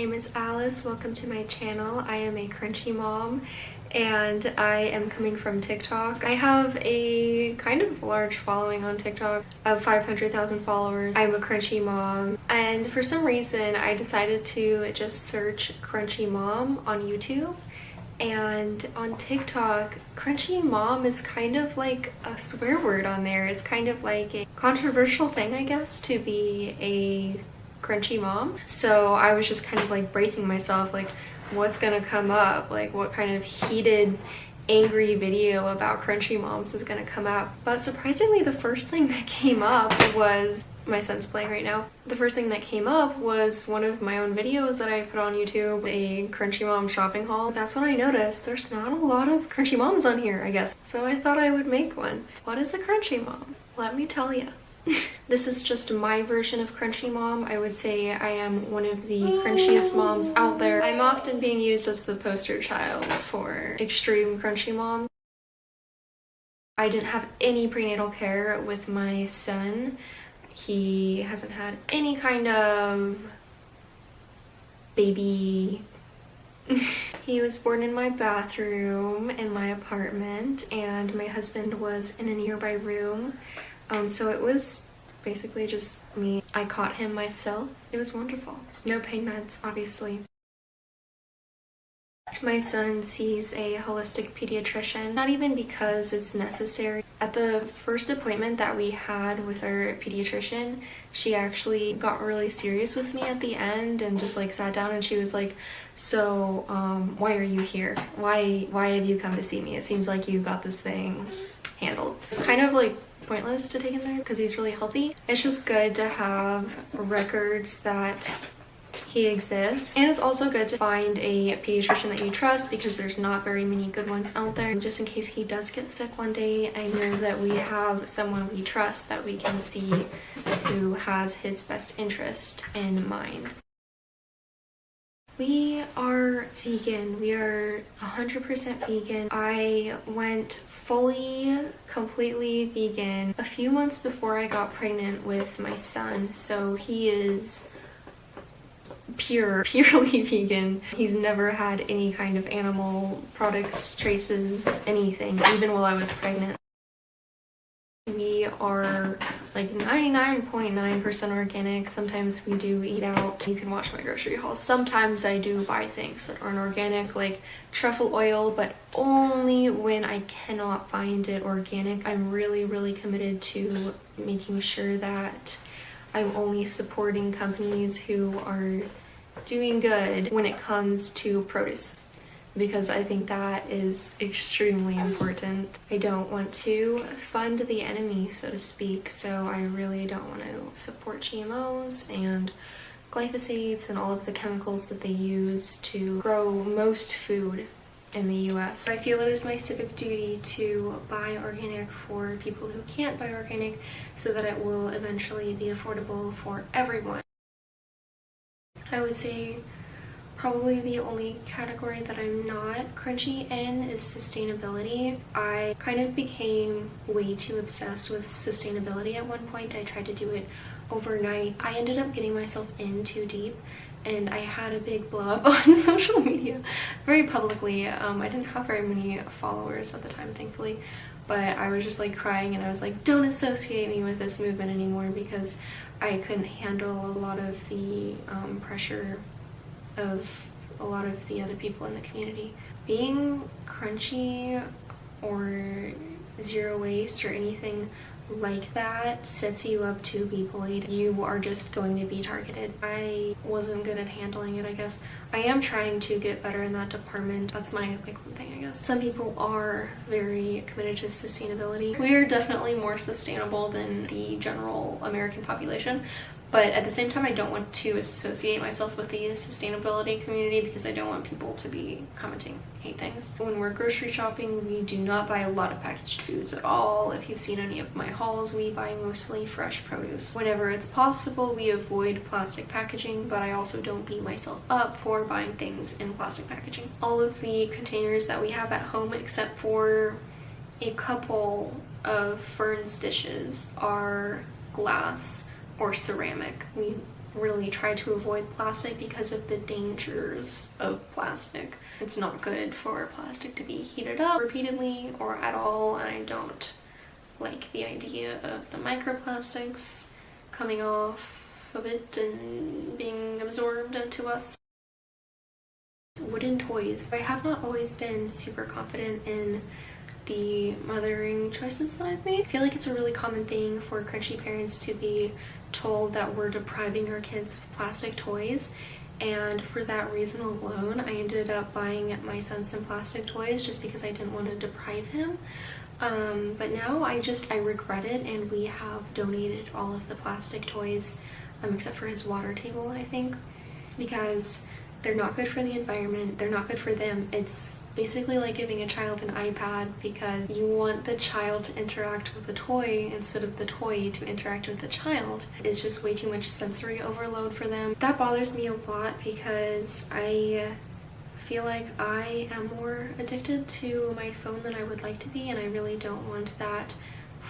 My name is Alice. Welcome to my channel. I am a crunchy mom and I am coming from TikTok. I have a kind of large following on TikTok of 500,000 followers. I'm a crunchy mom, and for some reason I decided to just search crunchy mom on YouTube. And on TikTok, crunchy mom is kind of like a swear word on there. It's kind of like a controversial thing, I guess, to be a crunchy mom. So I was just kind of like bracing myself, like what's gonna come up, like what kind of heated, angry video about crunchy moms is gonna come up. But surprisingly, the first thing that came up was, my son's playing right now. The first thing that came up was one of my own videos that I put on YouTube, a crunchy mom shopping haul. That's what I noticed. There's not a lot of crunchy moms on here, I guess. So I thought I would make one. What is a crunchy mom? Let me tell you. This is just my version of crunchy mom. I would say I am one of the crunchiest moms out there. I'm often being used as the poster child for extreme crunchy mom. I didn't have any prenatal care with my son. He hasn't had any kind of baby. He was born in my bathroom in my apartment, and my husband was in a nearby room. So it was basically just me. I caught him myself. It was wonderful. No pain meds, obviously. My son sees a holistic pediatrician, not even because it's necessary. At the first appointment that we had with our pediatrician, she actually got really serious with me at the end and just like sat down and she was like, so why are you here? Why have you come to see me? It seems like you got this thing handled. It's kind of like pointless to take him there because he's really healthy. It's just good to have records that he exists, and it's also good to find a pediatrician that you trust because there's not very many good ones out there. Just in case he does get sick one day, I know that we have someone we trust that we can see who has his best interest in mind. We are vegan. We are 100% vegan. I went completely vegan a few months before I got pregnant with my son, so he is purely vegan. He's never had any kind of animal products, traces, anything, even while I was pregnant. We are like 99.9% organic. Sometimes we do eat out. You can watch my grocery haul. Sometimes I do buy things that aren't organic, like truffle oil, but only when I cannot find it organic. I'm really committed to making sure that I'm only supporting companies who are doing good when it comes to produce, because I think that is extremely important. I don't want to fund the enemy, so to speak, so I really don't want to support GMOs and glyphosates and all of the chemicals that they use to grow most food in the US. I feel it is my civic duty to buy organic for people who can't buy organic so that it will eventually be affordable for everyone. I would say probably the only category that I'm not crunchy in is sustainability. I kind of became way too obsessed with sustainability at one point. I tried to do it overnight. I ended up getting myself in too deep, and I had a big blow up on social media very publicly. I didn't have very many followers at the time, thankfully, but I was just like crying and I was like, don't associate me with this movement anymore, because I couldn't handle a lot of the pressure of a lot of the other people in the community. Being crunchy or zero waste or anything like that sets you up to be bullied. You are just going to be targeted. I wasn't good at handling it, I guess. I am trying to get better in that department. That's my one thing, I guess. Some people are very committed to sustainability. We are definitely more sustainable than the general American population, but at the same time I don't want to associate myself with the sustainability community because I don't want people to be commenting hate things. When we're grocery shopping, we do not buy a lot of packaged foods at all. If you've seen any of my hauls, we buy mostly fresh produce. Whenever it's possible, we avoid plastic packaging, but I also don't beat myself up for buying things in plastic packaging. All of the containers that we have at home, except for a couple of Fern's dishes, are glass or ceramic. We really try to avoid plastic because of the dangers of plastic. It's not good for plastic to be heated up repeatedly or at all, and I don't like the idea of the microplastics coming off of it and being absorbed into us. Wooden toys. I have not always been super confident in the mothering choices that I've made. I feel like it's a really common thing for crunchy parents to be told that we're depriving our kids of plastic toys, and for that reason alone I ended up buying my son some plastic toys just because I didn't want to deprive him. But now I regret it, and we have donated all of the plastic toys except for his water table, I think, because they're not good for the environment, they're not good for them. It's basically like giving a child an iPad because you want the child to interact with the toy instead of the toy to interact with the child. It's just way too much sensory overload for them. That bothers me a lot because I feel like I am more addicted to my phone than I would like to be, and I really don't want that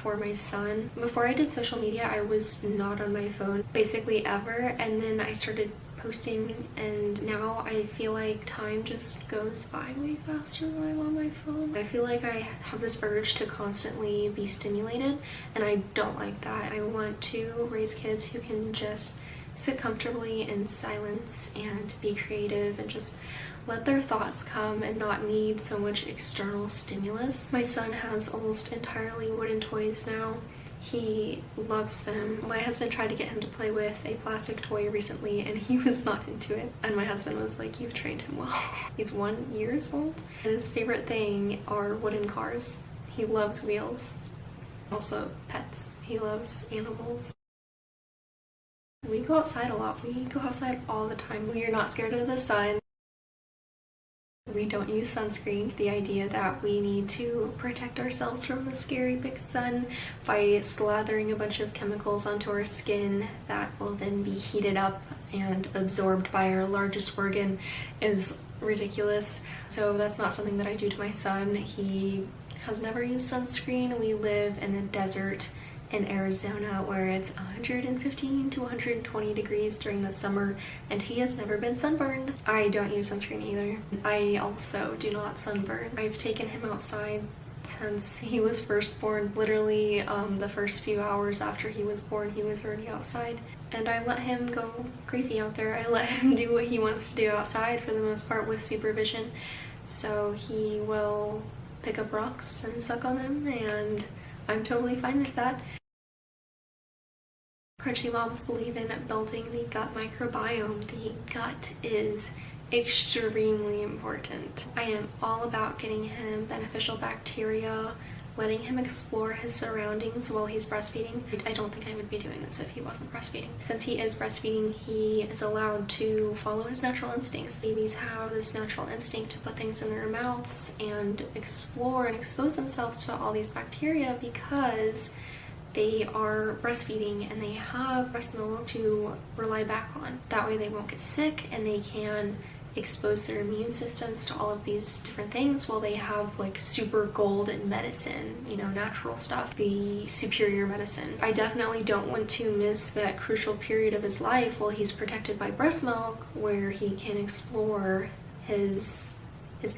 for my son. Before I did social media, I was not on my phone basically ever, and then I started posting, and now I feel like time just goes by way faster when I'm on my phone. I feel like I have this urge to constantly be stimulated, and I don't like that. I want to raise kids who can just sit comfortably in silence and be creative and just let their thoughts come and not need so much external stimulus. My son has almost entirely wooden toys now. He loves them. My husband tried to get him to play with a plastic toy recently and he was not into it. And my husband was like, "You've trained him well." He's 1 year old. And his favorite thing are wooden cars. He loves wheels. Also pets. He loves animals. We go outside a lot. We go outside all the time. We are not scared of the sun. We don't use sunscreen. The idea that we need to protect ourselves from the scary big sun by slathering a bunch of chemicals onto our skin that will then be heated up and absorbed by our largest organ is ridiculous. So that's not something that I do to my son. He has never used sunscreen. We live in the desert in Arizona where it's 115 to 120 degrees during the summer, and he has never been sunburned. I don't use sunscreen either. I also do not sunburn. I've taken him outside since he was first born. Literally the first few hours after he was born, he was already outside, and I let him go crazy out there. I let him do what he wants to do outside for the most part with supervision. So he will pick up rocks and suck on them, and I'm totally fine with that. Crunchy moms believe in building the gut microbiome. The gut is extremely important. I am all about getting him beneficial bacteria, letting him explore his surroundings while he's breastfeeding. I don't think I would be doing this if he wasn't breastfeeding. Since he is breastfeeding, he is allowed to follow his natural instincts. Babies have this natural instinct to put things in their mouths and explore and expose themselves to all these bacteria because they are breastfeeding and they have breast milk to rely back on. That way they won't get sick and they can expose their immune systems to all of these different things while they have like super golden medicine, you know, natural stuff, the superior medicine. I definitely don't want to miss that crucial period of his life while he's protected by breast milk where he can explore his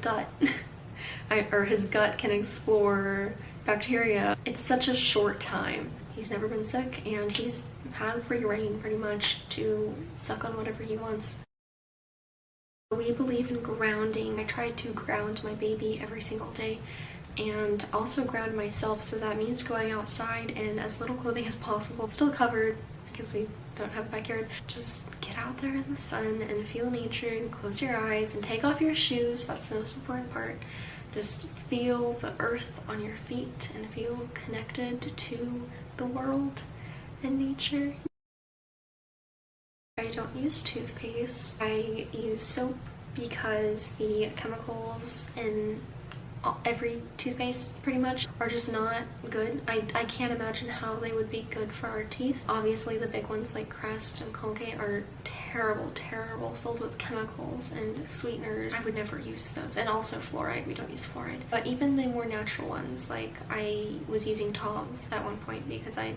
gut or his gut can explore bacteria. It's such a short time. He's never been sick and he's had free reign pretty much to suck on whatever he wants. We believe in grounding. I try to ground my baby every single day and also ground myself, so that means going outside in as little clothing as possible, still covered because we don't have a backyard. Just get out there in the sun and feel nature and close your eyes and take off your shoes. That's the most important part. Just feel the earth on your feet and feel connected to the world and nature. I don't use toothpaste. I use soap because the chemicals in every toothpaste pretty much are just not good. I can't imagine how they would be good for our teeth. Obviously the big ones like Crest and Colgate are terrible, filled with chemicals and sweeteners. I would never use those. And also fluoride, we don't use fluoride. But even the more natural ones, like I was using Tom's at one point because I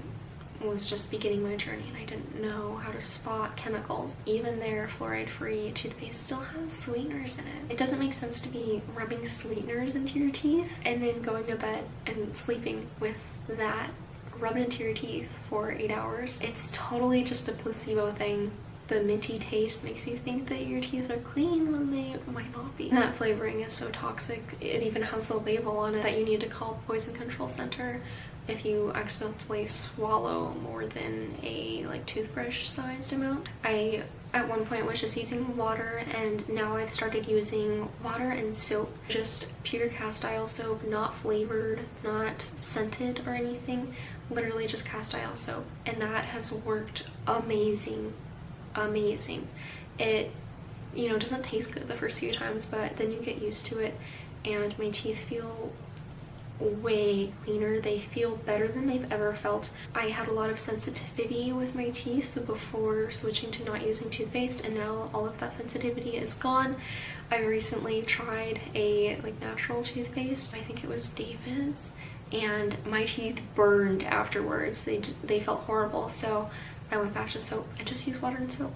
was just beginning my journey and I didn't know how to spot chemicals. Even their fluoride-free toothpaste still has sweeteners in it. It doesn't make sense to be rubbing sweeteners into your teeth and then going to bed and sleeping with that rubbed into your teeth for 8 hours. It's totally just a placebo thing. The minty taste makes you think that your teeth are clean when they might not be. That flavoring is so toxic. It even has the label on it that you need to call Poison Control Center if you accidentally swallow more than a toothbrush sized amount. I at one point was just using water, and now I've started using water and soap. Just pure cast iron soap, not flavored, not scented or anything. Literally just cast iron soap. And that has worked amazing. It, doesn't taste good the first few times, but then you get used to it and my teeth feel way cleaner. They feel better than they've ever felt. I had a lot of sensitivity with my teeth before switching to not using toothpaste, and now all of that sensitivity is gone. I recently tried a natural toothpaste. I think it was David's, and my teeth burned afterwards. They felt horrible, so I went back to soap and just used water and soap.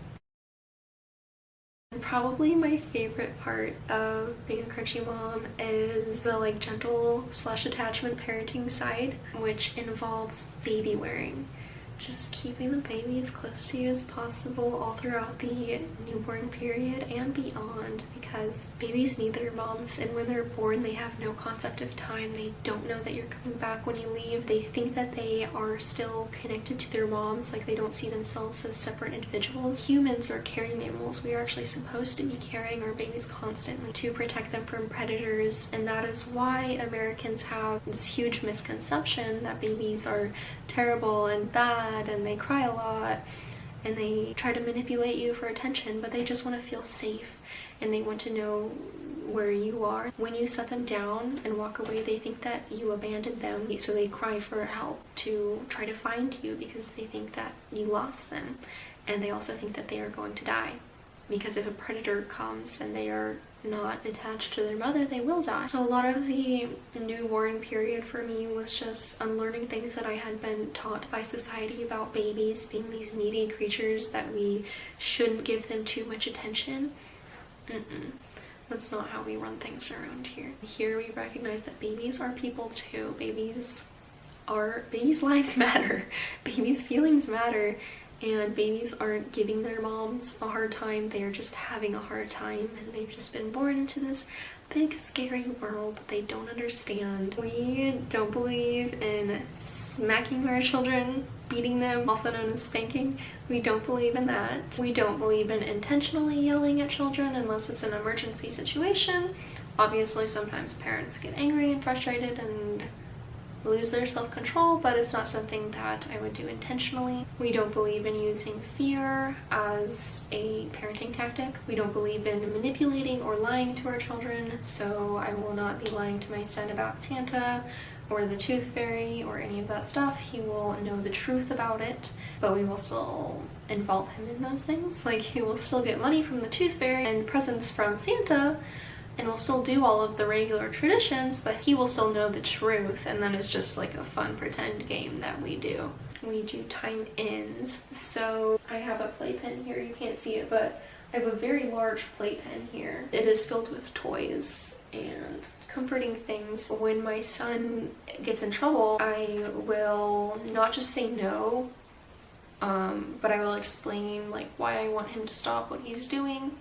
Probably my favorite part of being a crunchy mom is the gentle / attachment parenting side, which involves baby wearing. Just keeping the baby as close to you as possible all throughout the newborn period and beyond, because babies need their moms, and when they're born they have no concept of time. They don't know that you're coming back when you leave. They think that they are still connected to their moms, they don't see themselves as separate individuals. Humans are caring mammals. We are actually supposed to be carrying our babies constantly to protect them from predators, and that is why Americans have this huge misconception that babies are terrible and bad and they cry a lot and they try to manipulate you for attention, but they just want to feel safe and they want to know where you are. When you set them down and walk away, they think that you abandoned them, so they cry for help to try to find you because they think that you lost them, and they also think that they are going to die, because if a predator comes and they are not attached to their mother, they will die. So a lot of the newborn period for me was just unlearning things that I had been taught by society about babies being these needy creatures, that we shouldn't give them too much attention. That's not how we run things around here. Here we recognize that babies are people too. Babies' lives matter. Babies' feelings matter. And babies aren't giving their moms a hard time, they're just having a hard time, and they've just been born into this big scary world that they don't understand. We don't believe in smacking our children, beating them, also known as spanking. We don't believe in that. We don't believe in intentionally yelling at children unless it's an emergency situation. Obviously sometimes parents get angry and frustrated and lose their self-control, but it's not something that I would do intentionally. We don't believe in using fear as a parenting tactic. We don't believe in manipulating or lying to our children, so I will not be lying to my son about Santa or the tooth fairy or any of that stuff. He will know the truth about it, but we will still involve him in those things. He will still get money from the tooth fairy and presents from Santa, and we'll still do all of the regular traditions, but he will still know the truth, and then it's just a fun pretend game that we do. We do time ins. So I have a playpen here, you can't see it, but I have a very large playpen here. It is filled with toys and comforting things. When my son gets in trouble, I will not just say no, but I will explain why I want him to stop what he's doing.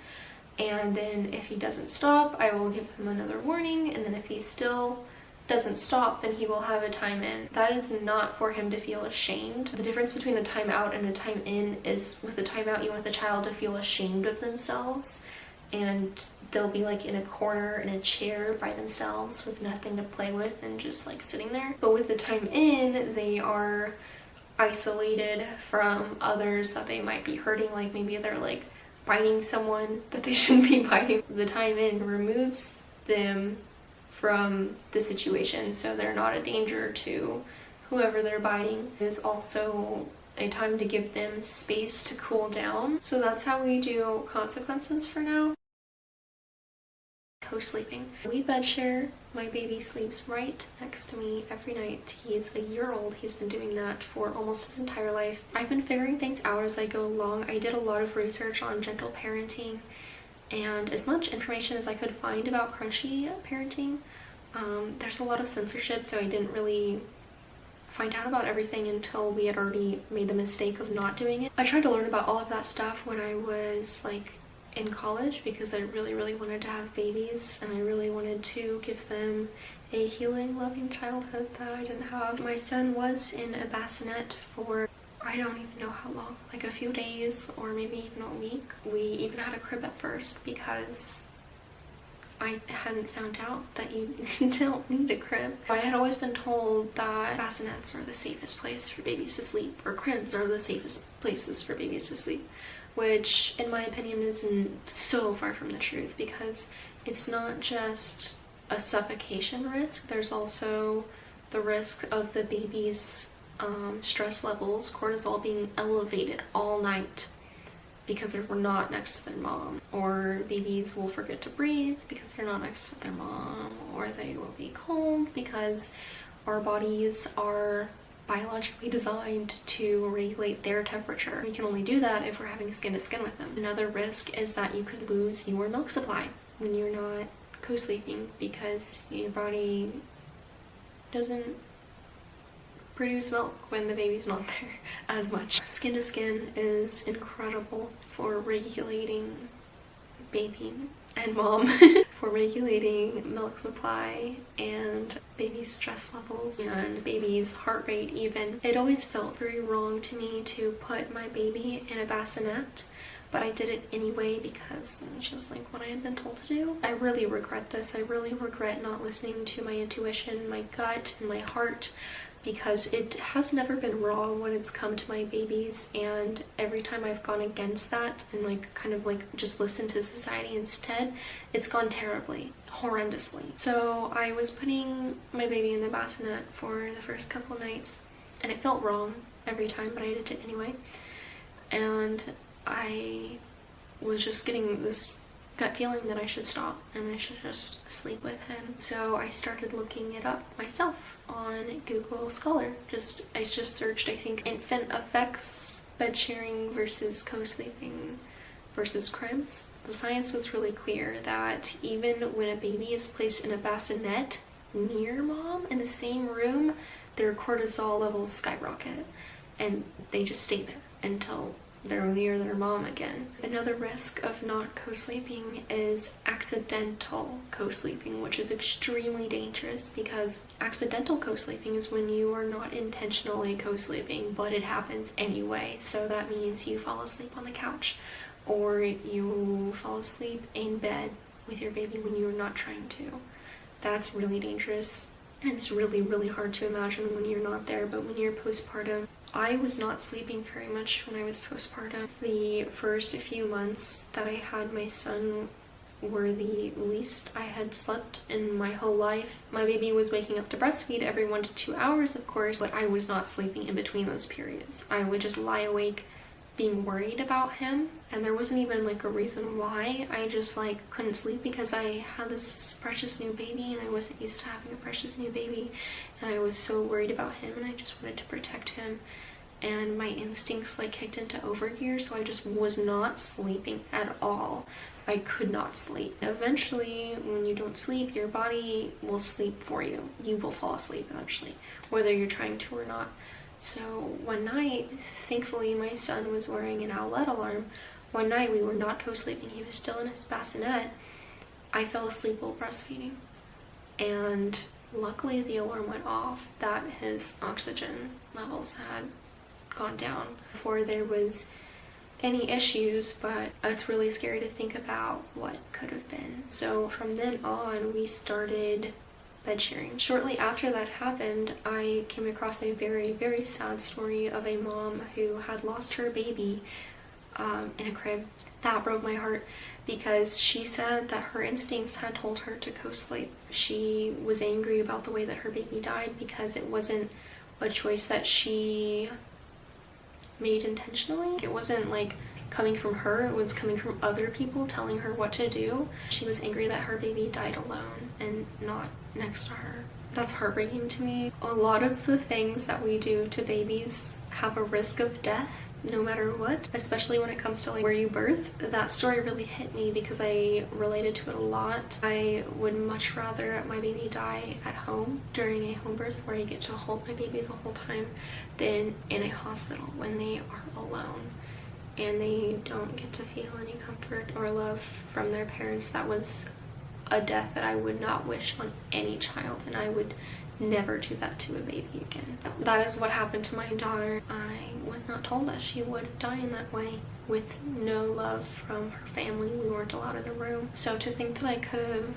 And then if he doesn't stop, I will give him another warning, and then if he still doesn't stop, then he will have a time in. That is not for him to feel ashamed. The difference between a time out and a time in is with the time out, you want the child to feel ashamed of themselves, and they'll be in a corner in a chair by themselves with nothing to play with and just sitting there. But with the time in, they are isolated from others that they might be hurting, maybe they're biting someone that they shouldn't be biting. The time in removes them from the situation, so they're not a danger to whoever they're biting. It is also a time to give them space to cool down. So that's how we do consequences for now. co-sleeping. We bed share. My baby sleeps right next to me every night. He's a year old. He's been doing that for almost his entire life. I've been figuring things out as I go along. I did a lot of research on gentle parenting and as much information as I could find about crunchy parenting. There's a lot of censorship, so I didn't really find out about everything until we had already made the mistake of not doing it. I tried to learn about all of that stuff when I was like in college because I really wanted to have babies and I really wanted to give them a healing, loving childhood that I didn't have. My son was in a bassinet for I don't even know how long, like a few days or maybe even a week. We even had a crib at first because I hadn't found out that you don't need a crib. I had always been told that bassinets are the safest place for babies to sleep, or cribs are the safest places for babies to sleep, which in my opinion is so far from the truth because it's not just a suffocation risk, there's also the risk of the baby's stress levels, cortisol being elevated all night because they were not next to their mom, or babies will forget to breathe because they're not next to their mom, or they will be cold because our bodies are biologically designed to regulate their temperature. We can only do that if we're having skin to skin with them. Another risk is that you could lose your milk supply when you're not co-sleeping because your body doesn't produce milk when the baby's not there as much. Skin to skin is incredible for regulating baby and mom, for regulating milk supply and baby's stress levels and baby's heart rate even. It always felt very wrong to me to put my baby in a bassinet, but I did it anyway because it's just like what I had been told to do. I really regret this. I really regret not listening to my intuition, my gut, and my heart, because it has never been wrong when it's come to my babies, and every time I've gone against that and like kind of like just listened to society instead, it's gone terribly, horrendously. So I was putting my baby in the bassinet for the first couple nights and it felt wrong every time, but I did it anyway, and I was just getting this gut feeling that I should stop and I should just sleep with him. So I started looking it up myself on Google Scholar. I just searched, I think, infant effects, bed sharing versus co-sleeping versus cribs. The science was really clear that even when a baby is placed in a bassinet near mom in the same room, their cortisol levels skyrocket and they just stay there until they're near their mom again. Another risk of not co-sleeping is accidental co-sleeping, which is extremely dangerous because accidental co-sleeping is when you are not intentionally co-sleeping, but it happens anyway. So that means you fall asleep on the couch or you fall asleep in bed with your baby when you're not trying to. That's really dangerous. And it's really hard to imagine when you're not there, but when you're postpartum, I was not sleeping very much when I was postpartum. The first few months that I had my son were the least I had slept in my whole life. My baby was waking up to breastfeed every 1 to 2 hours, of course, but I was not sleeping in between those periods. I would just lie awake being worried about him, and there wasn't even like a reason why. I just like couldn't sleep because I had this precious new baby and I wasn't used to having a precious new baby, and I was so worried about him and I just wanted to protect him, and my instincts like kicked into overgear, so I just was not sleeping at all. I could not sleep. Eventually, when you don't sleep, your body will sleep for you. You will fall asleep eventually, whether you're trying to or not. So one night, thankfully my son was wearing an owlet alarm. One night we were not co-sleeping, he was still in his bassinet. I fell asleep while breastfeeding, and luckily the alarm went off that his oxygen levels had gone down before there was any issues, but it's really scary to think about what could have been. So from then on we started bed sharing. Shortly after that happened, I came across a very sad story of a mom who had lost her baby in a crib. That broke my heart because she said that her instincts had told her to co-sleep. She was angry about the way that her baby died because it wasn't a choice that she made intentionally. It wasn't like coming from her, it was coming from other people telling her what to do. She was angry that her baby died alone and not next to her. That's heartbreaking to me. A lot of the things that we do to babies have a risk of death no matter what, especially when it comes to like where you birth. That story really hit me because I related to it a lot. I would much rather my baby die at home during a home birth where I get to hold my baby the whole time than in a hospital when they are alone and they don't get to feel any comfort or love from their parents. That was a death that I would not wish on any child, and I would never do that to a baby again. That is what happened to my daughter. I was not told that she would die in that way with no love from her family. We weren't allowed in the room. So to think that I could have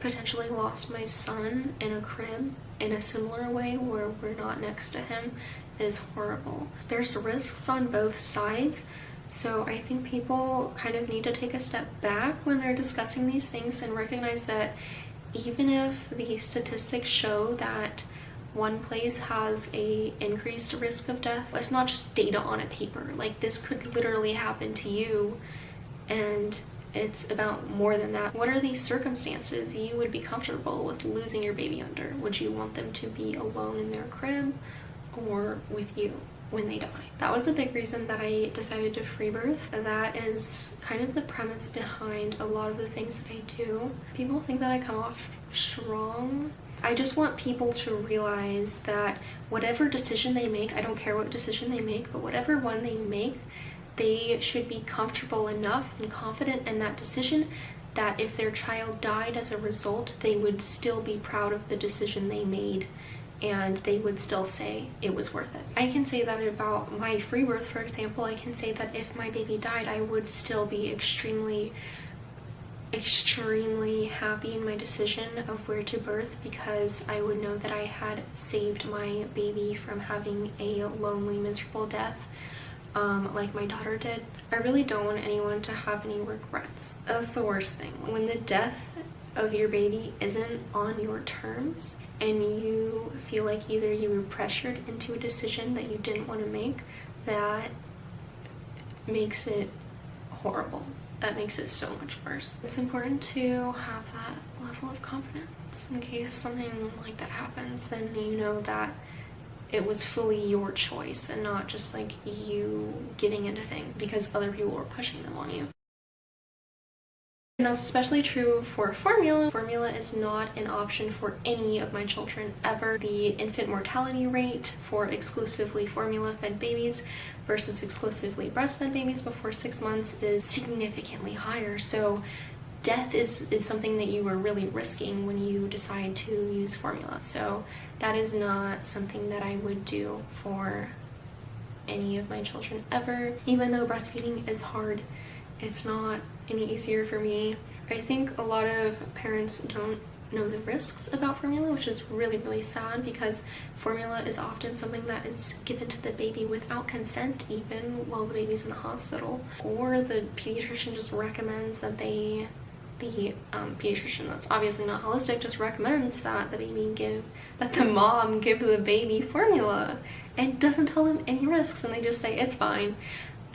potentially lost my son in a crib in a similar way where we're not next to him is horrible. There's risks on both sides. So I think people kind of need to take a step back when they're discussing these things and recognize that even if the statistics show that one place has a increased risk of death, it's not just data on a paper. Like, this could literally happen to you, and it's about more than that. What are these circumstances you would be comfortable with losing your baby under? Would you want them to be alone in their crib or with you when they die? That was a big reason that I decided to free birth. That is kind of the premise behind a lot of the things that I do. People think that I come off strong. I just want people to realize that whatever decision they make, I don't care what decision they make, but whatever one they make, they should be comfortable enough and confident in that decision that if their child died as a result, they would still be proud of the decision they made and they would still say it was worth it. I can say that about my free birth, for example. I can say that if my baby died, I would still be extremely happy in my decision of where to birth, because I would know that I had saved my baby from having a lonely, miserable death like my daughter did. I really don't want anyone to have any regrets. That's the worst thing. When the death of your baby isn't on your terms and you feel like either you were pressured into a decision that you didn't want to make, that makes it horrible. That makes it so much worse. It's important to have that level of confidence in case something like that happens. Then you know that it was fully your choice and not just like you getting into things because other people were pushing them on you. And that's especially true for formula. Formula is not an option for any of my children ever. The infant mortality rate for exclusively formula-fed babies versus exclusively breastfed babies before 6 months is significantly higher. So death is something that you are really risking when you decide to use formula. So that is not something that I would do for any of my children ever. Even though breastfeeding is hard, it's not any easier for me. I think a lot of parents don't know the risks about formula, which is really, really sad, because formula is often something that is given to the baby without consent, even while the baby's in the hospital, or the pediatrician just recommends that the pediatrician that's obviously not holistic just recommends that the mom give the baby formula and doesn't tell them any risks, and they just say it's fine.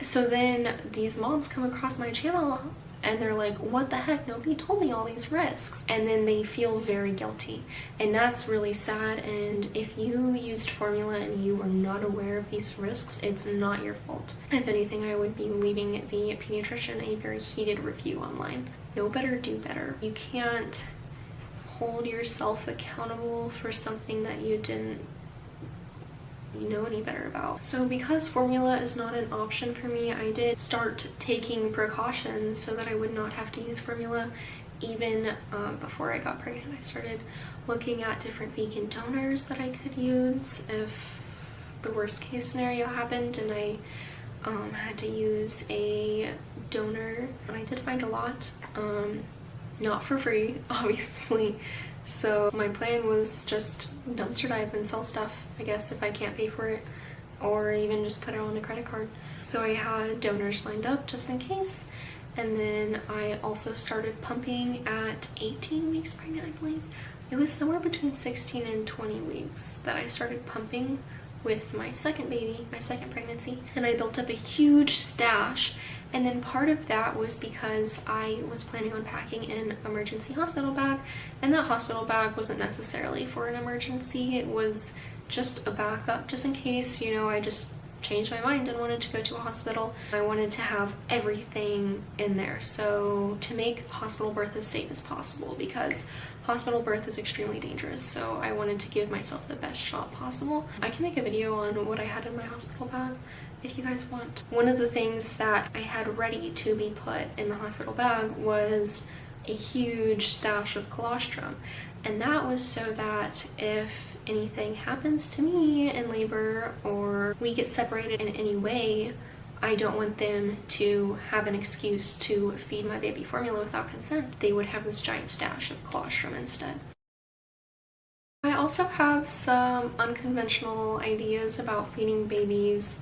So then these moms come across my channel and they're like, what the heck, nobody told me all these risks, and then they feel very guilty, and that's really sad. And if you used formula and you were not aware of these risks, it's not your fault. If anything, I would be leaving the pediatrician a very heated review online. Know better, do better. You can't hold yourself accountable for something that you didn't know any better about. So because formula is not an option for me, I did start taking precautions so that I would not have to use formula. Even before I got pregnant, I started looking at different vegan donors that I could use if the worst case scenario happened and I had to use a donor. And I did find a lot, not for free, obviously. So my plan was just dumpster dive and sell stuff, I guess, if I can't pay for it, or even just put it on a credit card. So I had donors lined up just in case. And then I also started pumping at 18 weeks pregnant, I believe. It was somewhere between 16 and 20 weeks that I started pumping with my second baby, my second pregnancy, and I built up a huge stash. And then part of that was because I was planning on packing an emergency hospital bag, and that hospital bag wasn't necessarily for an emergency. It was just a backup, just in case, you know, I just changed my mind and wanted to go to a hospital. I wanted to have everything in there, so to make hospital birth as safe as possible, because hospital birth is extremely dangerous, so I wanted to give myself the best shot possible. I can make a video on what I had in my hospital bag if you guys want. One of the things that I had ready to be put in the hospital bag was a huge stash of colostrum, and that was so that if anything happens to me in labor or we get separated in any way, I don't want them to have an excuse to feed my baby formula without consent. They would have this giant stash of colostrum instead. I also have some unconventional ideas about feeding babies,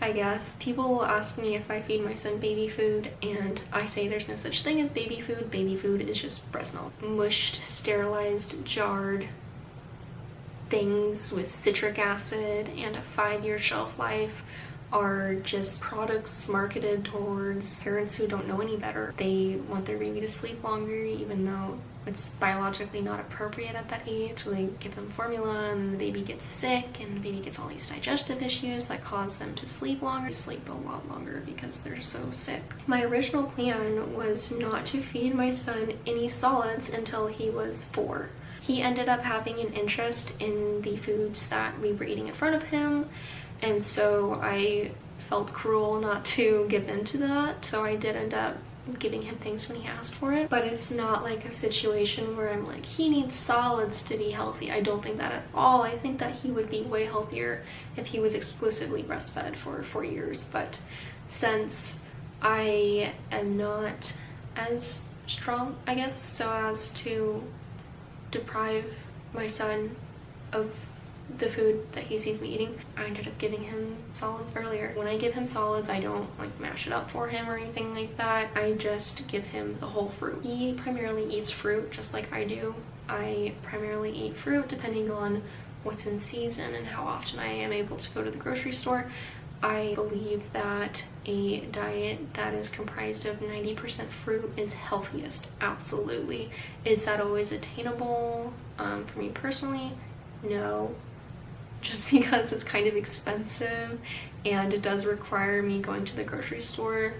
I guess. People ask me if I feed my son baby food, and I say there's no such thing as baby food. Baby food is just breast milk. Mushed, sterilized, jarred things with citric acid and a 5-year shelf life are just products marketed towards parents who don't know any better. They want their baby to sleep longer, even though it's biologically not appropriate at that age. So they give them formula and the baby gets sick, and the baby gets all these digestive issues that cause them to sleep longer. They sleep a lot longer because they're so sick. My original plan was not to feed my son any solids until he was 4. He ended up having an interest in the foods that we were eating in front of him, and so I felt cruel not to give in to that. So I did end up giving him things when he asked for it, but it's not like a situation where I'm like, he needs solids to be healthy. I don't think that at all. I think that he would be way healthier if he was exclusively breastfed for 4 years, but since I am not as strong, I guess, so as to deprive my son of the food that he sees me eating, I ended up giving him solids earlier. When I give him solids, I don't like mash it up for him or anything like that. I just give him the whole fruit. He primarily eats fruit just like I do. I primarily eat fruit depending on what's in season and how often I am able to go to the grocery store. I believe that a diet that is comprised of 90% fruit is healthiest. Absolutely. Is that always attainable? For me personally, no. Just because it's kind of expensive and it does require me going to the grocery store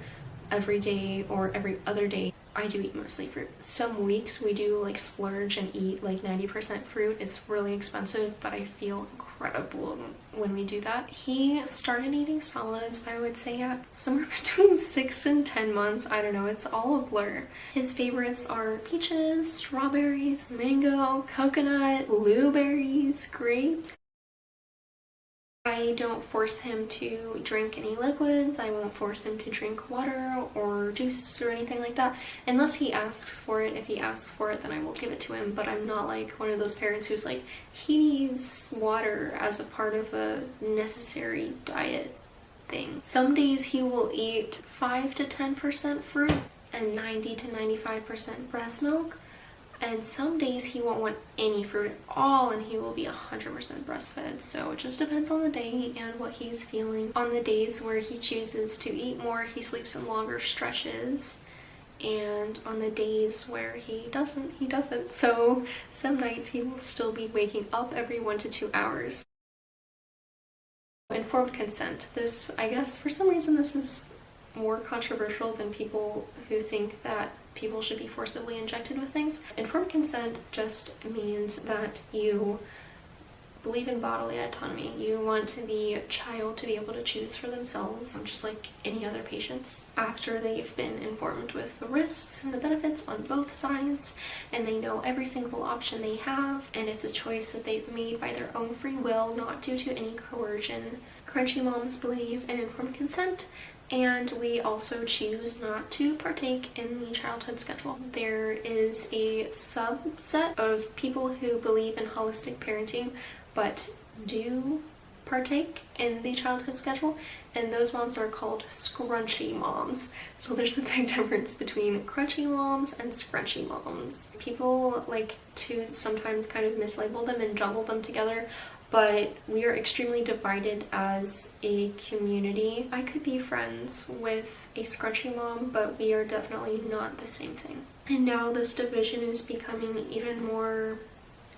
every day or every other day. I do eat mostly fruit. Some weeks we do like splurge and eat like 90% fruit. It's really expensive, but I feel incredible when we do that. He started eating solids, I would say, at somewhere between 6 and 10 months. I don't know, it's all a blur. His favorites are peaches, strawberries, mango, coconut, blueberries, grapes. I don't force him to drink any liquids. I won't force him to drink water or juice or anything like that unless he asks for it. If he asks for it, then I will give it to him, but I'm not like one of those parents who's like, he needs water as a part of a necessary diet thing. Some days he will eat 5 to 10% fruit and 90 to 95% breast milk. And some days he won't want any fruit at all and he will be 100% breastfed. So it just depends on the day and what he's feeling. On the days where he chooses to eat more, he sleeps in longer stretches. And on the days where he doesn't, he doesn't. So some nights he will still be waking up every 1 to 2 hours. Informed consent. This, I guess, for some reason this is more controversial than people who think that people should be forcibly injected with things. Informed consent just means that you believe in bodily autonomy. You want the child to be able to choose for themselves, just like any other patients, after they've been informed with the risks and the benefits on both sides, and they know every single option they have, and it's a choice that they've made by their own free will, not due to any coercion. Crunchy moms believe in informed consent, and we also choose not to partake in the childhood schedule. There is a subset of people who believe in holistic parenting but do partake in the childhood schedule, and those moms are called scrunchy moms. So there's a big difference between crunchy moms and scrunchy moms. People like to sometimes kind of mislabel them and jumble them together, but we are extremely divided as a community. I could be friends with a scrunchy mom, but we are definitely not the same thing. And now this division is becoming even more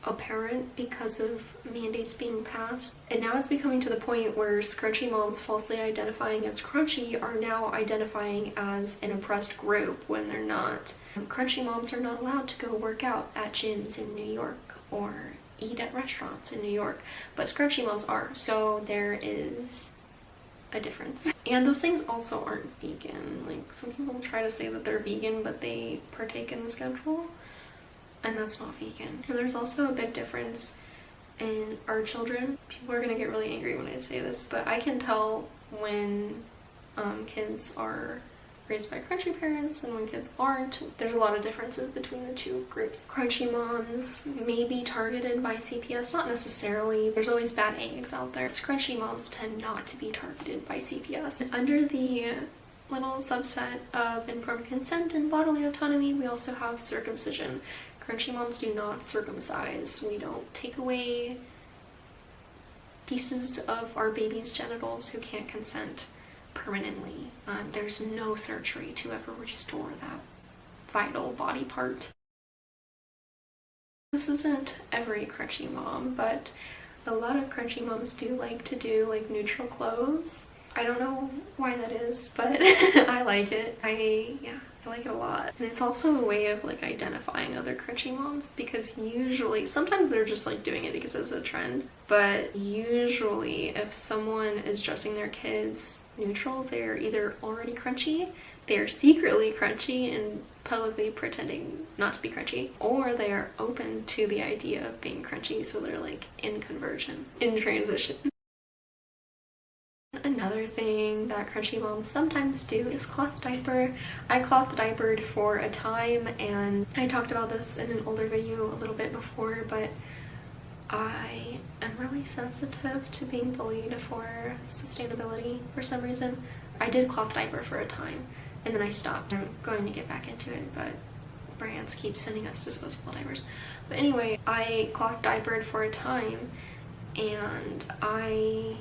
apparent because of mandates being passed. And now it's becoming to the point where scrunchy moms falsely identifying as crunchy are now identifying as an oppressed group when they're not. Crunchy moms are not allowed to go work out at gyms in New York or eat at restaurants in New York, but scrunchy moms are. So there is a difference. And those things also aren't vegan. Like, some people try to say that they're vegan, but they partake in the schedule, and that's not vegan. And there's also a big difference in our children. People are gonna get really angry when I say this, but I can tell when kids are raised by crunchy parents and when kids aren't. There's a lot of differences between the two groups. Crunchy moms may be targeted by CPS, not necessarily. There's always bad eggs out there. Scrunchy moms tend not to be targeted by CPS. Under the little subset of informed consent and bodily autonomy, we also have circumcision. Crunchy moms do not circumcise. We don't take away pieces of our baby's genitals who can't consent permanently. There's no surgery to ever restore that vital body part. This isn't every crunchy mom, but a lot of crunchy moms do like to do like neutral clothes. I don't know why that is, but I like it. I like it a lot. And it's also a way of like identifying other crunchy moms, because usually, sometimes they're just like doing it because it's a trend, but usually if someone is dressing their kids neutral, they're either already crunchy, they're secretly crunchy and publicly pretending not to be crunchy, or they are open to the idea of being crunchy, so they're like in conversion, in transition. Another thing that crunchy moms sometimes do is cloth diaper. I cloth diapered for a time, and I talked about this in an older video a little bit before, but I am really sensitive to being bullied for sustainability for some reason. I did cloth diaper for a time, and then I stopped. I'm going to get back into it, but brands keep sending us disposable diapers. But anyway, I cloth diapered for a time, and I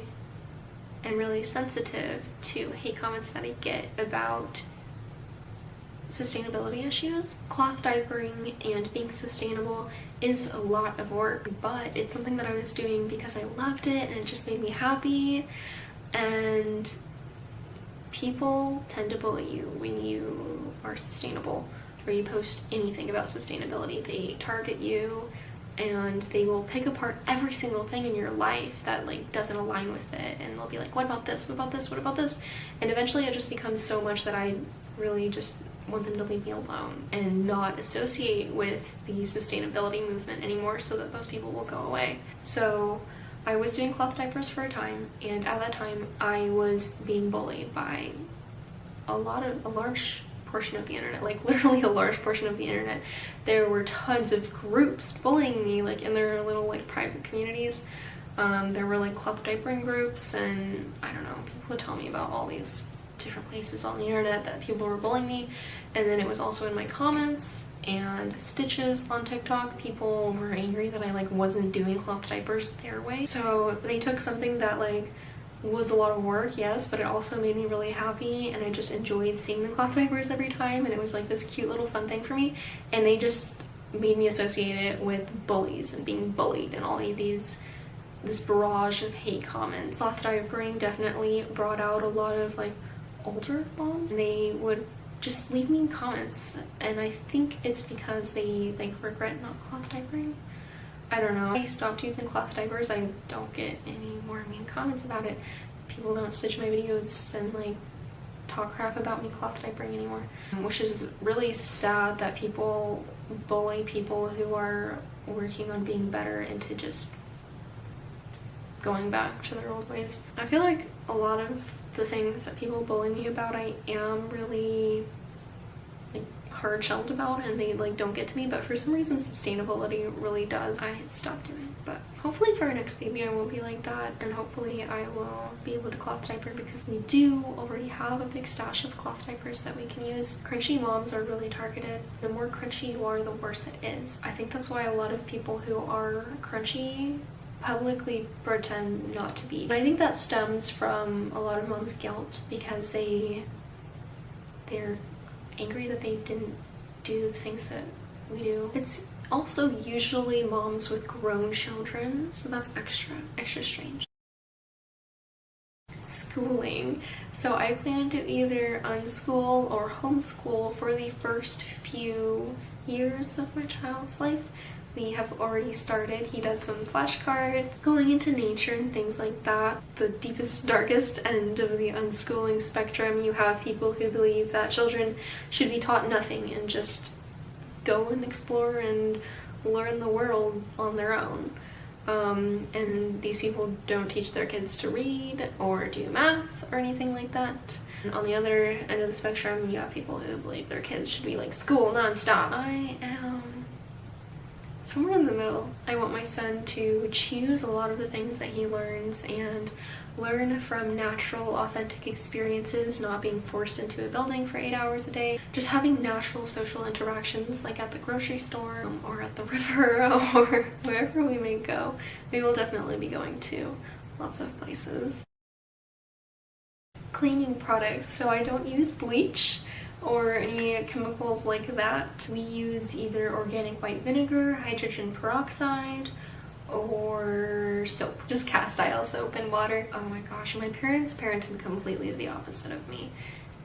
am really sensitive to hate comments that I get about sustainability issues. Cloth diapering and being sustainable is a lot of work, but it's something that I was doing because I loved it and it just made me happy. And people tend to bully you when you are sustainable or you post anything about sustainability. They target you and they will pick apart every single thing in your life that like doesn't align with it, and they'll be like, what about this, what about this, what about this? And eventually it just becomes so much that I really just want them to leave me alone and not associate with the sustainability movement anymore, so that those people will go away. So I was doing cloth diapers for a time, and at that time I was being bullied by a large portion of the internet, like literally a large portion of the internet. There were tons of groups bullying me, like in their little like private communities. There were like cloth diapering groups, and I don't know, people would tell me about all these different places on the internet that people were bullying me. And then it was also in my comments and stitches on TikTok. People were angry that I like wasn't doing cloth diapers their way. So they took something that like was a lot of work, yes, but it also made me really happy, and I just enjoyed seeing the cloth diapers every time, and it was like this cute little fun thing for me, and they just made me associate it with bullies and being bullied and all of this barrage of hate comments. Cloth diapering definitely brought out a lot of like older moms. They would just leave me comments, and I think it's because they like regret not cloth diapering. I don't know. I stopped using cloth diapers. I don't get any more mean comments about it. People don't stitch my videos and like talk crap about me cloth diapering anymore, which is really sad that people bully people who are working on being better into just going back to their old ways. I feel like a lot of the things that people bully me about, I am really like hard-shelled about, and they like don't get to me, but for some reason sustainability really does. I stopped doing it, but hopefully for our next baby I won't be like that, and hopefully I will be able to cloth diaper, because we do already have a big stash of cloth diapers that we can use. Crunchy moms are really targeted. The more crunchy you are, the worse it is. I think that's why a lot of people who are crunchy publicly pretend not to be. And I think that stems from a lot of moms' guilt because they're angry that they didn't do the things that we do. It's also usually moms with grown children, so that's extra strange. Schooling. So I plan to either unschool or homeschool for the first few years of my child's life. We have already started. He does some flashcards, going into nature and things like that. The deepest, darkest end of the unschooling spectrum, you have people who believe that children should be taught nothing and just go and explore and learn the world on their own. And these people don't teach their kids to read or do math or anything like that. And on the other end of the spectrum, you have people who believe their kids should be like school nonstop. I am somewhere in the middle. I want my son to choose a lot of the things that he learns and learn from natural, authentic experiences, not being forced into a building for 8 hours a day. Just having natural social interactions like at the grocery store or at the river or wherever we may go. We will definitely be going to lots of places. Cleaning products. So I don't use bleach or any chemicals like that. We use either organic white vinegar, hydrogen peroxide, or soap, just cast iron soap and water. Oh my gosh, my parents parented completely the opposite of me,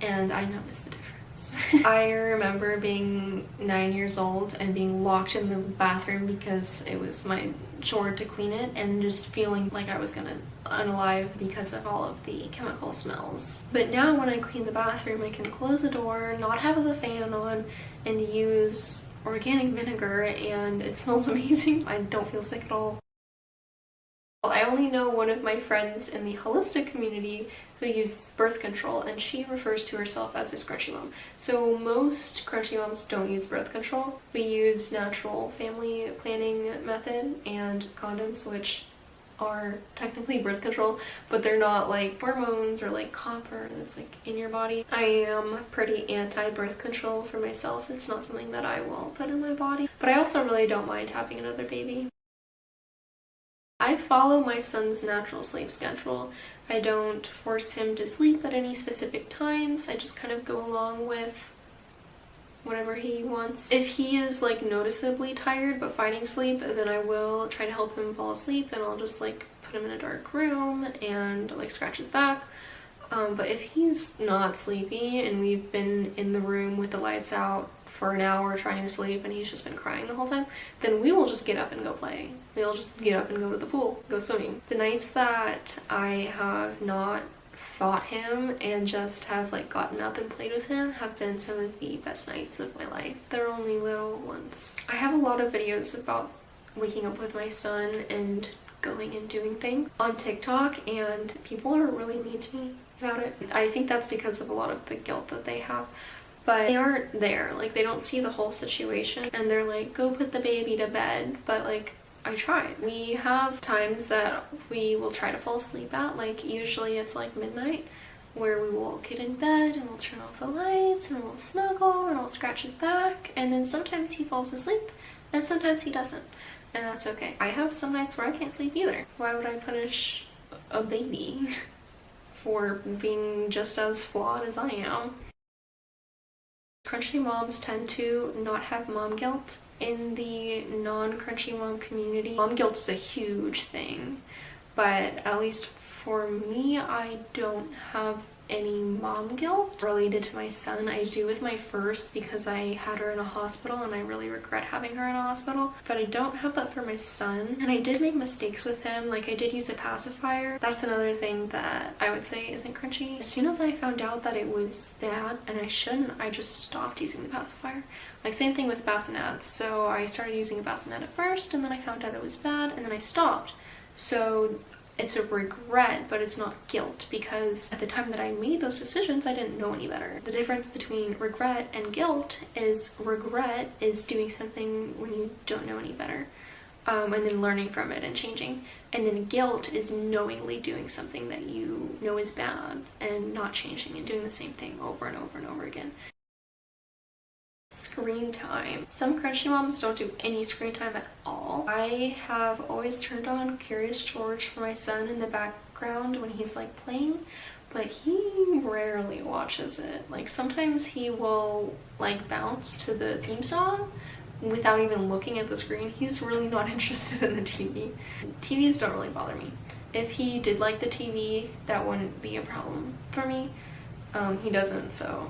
and I noticed the difference. I remember being 9 years old and being locked in the bathroom because it was my chore to clean it, and just feeling like I was gonna unalive because of all of the chemical smells. But now when I clean the bathroom, I can close the door, not have the fan on, and use organic vinegar, and it smells amazing. I don't feel sick at all. I only know one of my friends in the holistic community who uses birth control, and she refers to herself as a scrunchy mom. So most crunchy moms don't use birth control. We use natural family planning method and condoms, which are technically birth control, but they're not like hormones or like copper that's like in your body. I am pretty anti-birth control for myself. It's not something that I will put in my body, but I also really don't mind having another baby. I follow my son's natural sleep schedule. I don't force him to sleep at any specific times. I just kind of go along with whatever he wants. If he is like noticeably tired but finding sleep, then I will try to help him fall asleep, and I'll just like put him in a dark room and like scratch his back. But if he's not sleepy and we've been in the room with the lights out for an hour trying to sleep and he's just been crying the whole time, then we will just get up and go play. We'll just get up and go to the pool, go swimming. The nights that I have not fought him and just have like gotten up and played with him have been some of the best nights of my life. They're only little ones. I have a lot of videos about waking up with my son and going and doing things on TikTok, and people are really mean to me about it. I think that's because of a lot of the guilt that they have, but they aren't there. Like, they don't see the whole situation, and they're like, go put the baby to bed, but like, I try. We have times that we will try to fall asleep at, like usually it's like midnight, where we will get in bed and we'll turn off the lights and we'll snuggle and I'll scratch his back, and then sometimes he falls asleep and sometimes he doesn't, and that's okay. I have some nights where I can't sleep either. Why would I punish a baby for being just as flawed as I am? Crunchy moms tend to not have mom guilt. In the non-crunchy mom community, mom guilt is a huge thing, but at least for me, I don't have any mom guilt related to my son. I do with my first because I had her in a hospital and I really regret having her in a hospital, but I don't have that for my son. And I did make mistakes with him, like I did use a pacifier. That's another thing that I would say isn't crunchy. As soon as I found out that it was bad and I shouldn't, I just stopped using the pacifier. Like, same thing with bassinets. So I started using a bassinet at first, and then I found out it was bad, and then I stopped. So it's a regret, but it's not guilt, because at the time that I made those decisions, I didn't know any better. The difference between regret and guilt is regret is doing something when you don't know any better, and then learning from it and changing. And then guilt is knowingly doing something that you know is bad and not changing and doing the same thing over and over and over again. screen time. Some crunchy moms don't do any screen time at all. I have always turned on Curious George for my son in the background when he's like playing, but he rarely watches it. Like sometimes he will like bounce to the theme song without even looking at the screen. He's really not interested in the TV. TVs don't really bother me. If he did like the TV, that wouldn't be a problem for me. He doesn't, so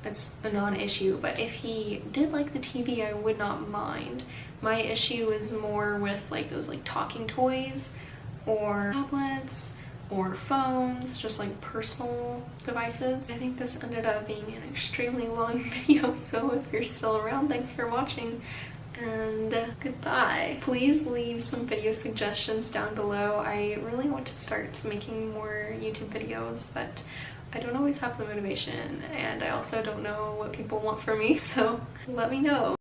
it's a non-issue. But if he did like the TV, I would not mind. My issue is more with like those like talking toys or tablets or phones, just like personal devices. I think this ended up being an extremely long video, so if you're still around, thanks for watching, and goodbye. Please leave some video suggestions down below. I really want to start making more YouTube videos, but I don't always have the motivation, and I also don't know what people want from me, so let me know.